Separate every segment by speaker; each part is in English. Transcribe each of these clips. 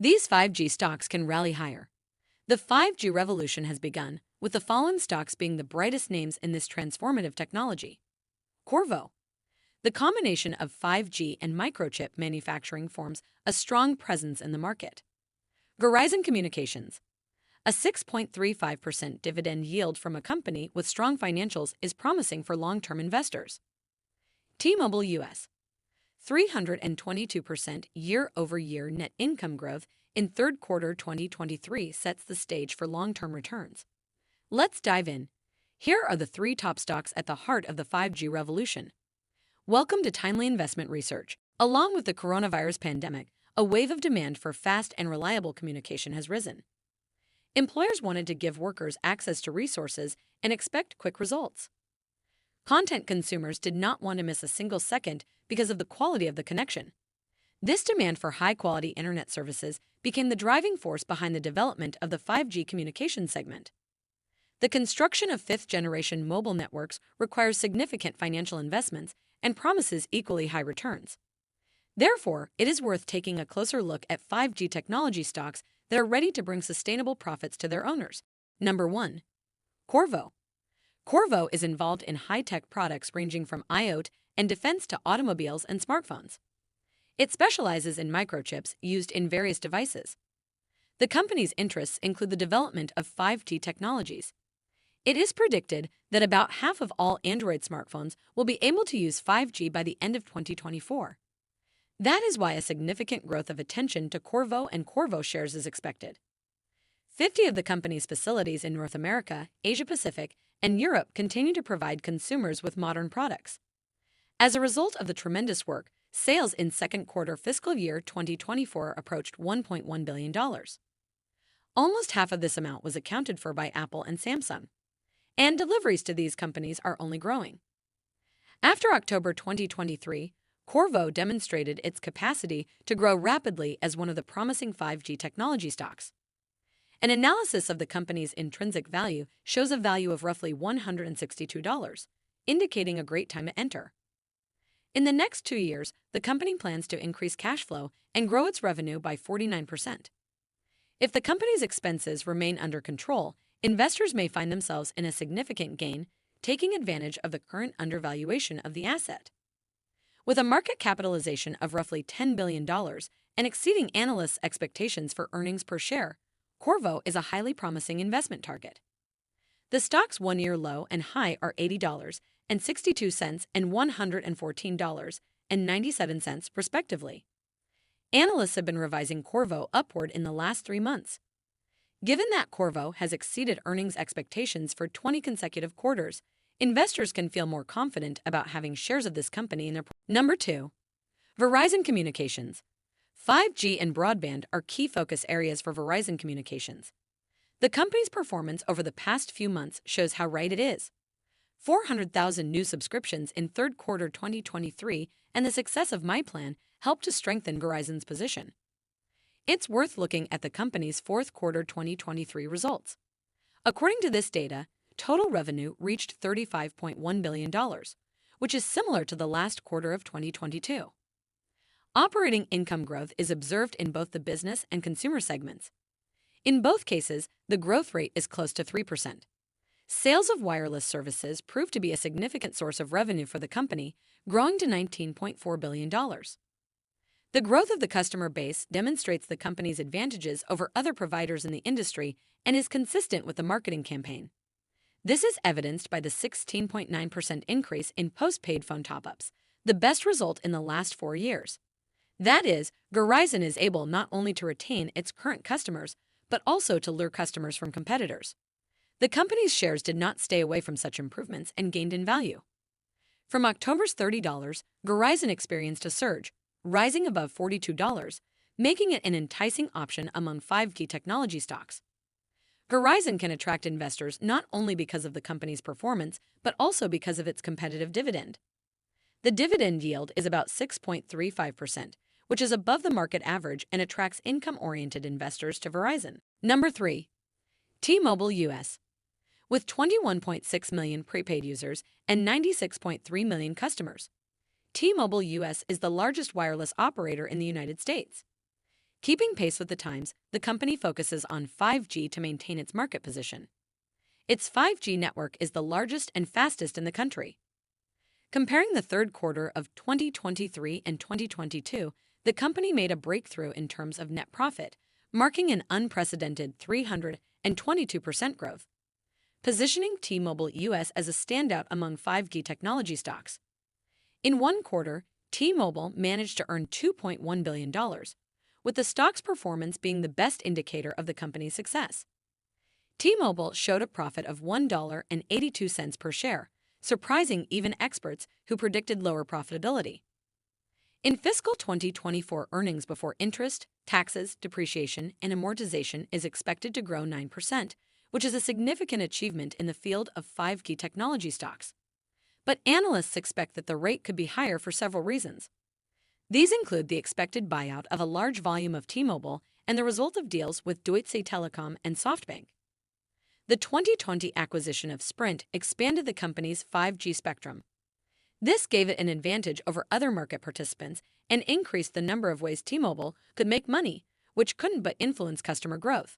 Speaker 1: These 5G stocks can rally higher. The 5G revolution has begun, with the following stocks being the brightest names in this transformative technology. Qorvo. The combination of 5G and microchip manufacturing forms a strong presence in the market. Verizon Communications. A 6.35% dividend yield from a company with strong financials is promising for long-term investors. T-Mobile US. 322% year-over-year net income growth in third quarter 2023 sets the stage for long-term returns. Let's dive in. Here are the 3 top stocks at the heart of the 5G revolution. Welcome to Timely Investment Research. Along with the coronavirus pandemic, a wave of demand for fast and reliable communication has risen. Employers wanted to give workers access to resources and expect quick results. Content consumers did not want to miss a single second because of the quality of the connection. This demand for high-quality internet services became the driving force behind the development of the 5G communication segment. The construction of fifth-generation mobile networks requires significant financial investments and promises equally high returns. Therefore, it is worth taking a closer look at 5G technology stocks that are ready to bring sustainable profits to their owners. Number 1. Qorvo. Qorvo is involved in high-tech products ranging from IoT and defense to automobiles and smartphones. It specializes in microchips used in various devices. The company's interests include the development of 5G technologies. It is predicted that about half of all Android smartphones will be able to use 5G by the end of 2024. That is why a significant growth of attention to Qorvo and Qorvo shares is expected. 50 of the company's facilities in North America, Asia-Pacific, and Europe continue to provide consumers with modern products. As a result of the tremendous work, sales in second quarter fiscal year 2024 approached $1.1 billion. Almost half of this amount was accounted for by Apple and Samsung, and deliveries to these companies are only growing. After October 2023, Qorvo demonstrated its capacity to grow rapidly as one of the promising 5G technology stocks. An analysis of the company's intrinsic value shows a value of roughly $162, indicating a great time to enter. In the next 2 years, the company plans to increase cash flow and grow its revenue by 49%. If the company's expenses remain under control, investors may find themselves in a significant gain, taking advantage of the current undervaluation of the asset. With a market capitalization of roughly $10 billion and exceeding analysts' expectations for earnings per share, Qorvo is a highly promising investment target. The stock's one-year low and high are $80.62 and $114.97, respectively. Analysts have been revising Qorvo upward in the last 3 months. Given that Qorvo has exceeded earnings expectations for 20 consecutive quarters, investors can feel more confident about having shares of this company in their portfolio. Number 2. Verizon Communications. 5G and broadband are key focus areas for Verizon Communications. The company's performance over the past few months shows how right it is. 400,000 new subscriptions in third quarter 2023 and the success of myPlan helped to strengthen Verizon's position. It's worth looking at the company's fourth quarter 2023 results. According to this data, total revenue reached $35.1 billion, which is similar to the last quarter of 2022. Operating income growth is observed in both the business and consumer segments. In both cases, the growth rate is close to 3%. Sales of wireless services proved to be a significant source of revenue for the company, growing to $19.4 billion. The growth of the customer base demonstrates the company's advantages over other providers in the industry and is consistent with the marketing campaign. This is evidenced by the 16.9% increase in postpaid phone top-ups, the best result in the last 4 years. That is, Verizon is able not only to retain its current customers, but also to lure customers from competitors. The company's shares did not stay away from such improvements and gained in value. From October's $30, Verizon experienced a surge, rising above $42, making it an enticing option among 5G technology stocks. Verizon can attract investors not only because of the company's performance, but also because of its competitive dividend. The dividend yield is about 6.35%, which is above the market average and attracts income-oriented investors to Verizon. Number 3. T-Mobile US. With 21.6 million prepaid users and 96.3 million customers, T-Mobile US is the largest wireless operator in the United States. Keeping pace with the times, the company focuses on 5G to maintain its market position. Its 5G network is the largest and fastest in the country. Comparing the third quarter of 2023 and 2022, the company made a breakthrough in terms of net profit, marking an unprecedented 322% growth, positioning T-Mobile US as a standout among 5G technology stocks. In one quarter, T-Mobile managed to earn $2.1 billion, with the stock's performance being the best indicator of the company's success. T-Mobile showed a profit of $1.82 per share, surprising even experts who predicted lower profitability. In fiscal 2024, earnings before interest, taxes, depreciation, and amortization is expected to grow 9%, which is a significant achievement in the field of 5G technology stocks. But analysts expect that the rate could be higher for several reasons. These include the expected buyout of a large volume of T-Mobile and the result of deals with Deutsche Telekom and SoftBank. The 2020 acquisition of Sprint expanded the company's 5G spectrum. This gave it an advantage over other market participants and increased the number of ways T-Mobile could make money, which couldn't but influence customer growth.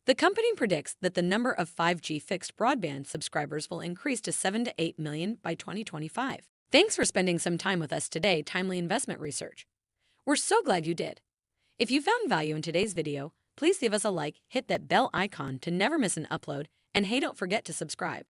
Speaker 1: The company predicts that the number of 5G fixed broadband subscribers will increase to 7 to 8 million by 2025. Thanks for spending some time with us today, Timely Investment Research. We're so glad you did. If you found value in today's video, please leave us a like, hit that bell icon to never miss an upload, and hey, don't forget to subscribe.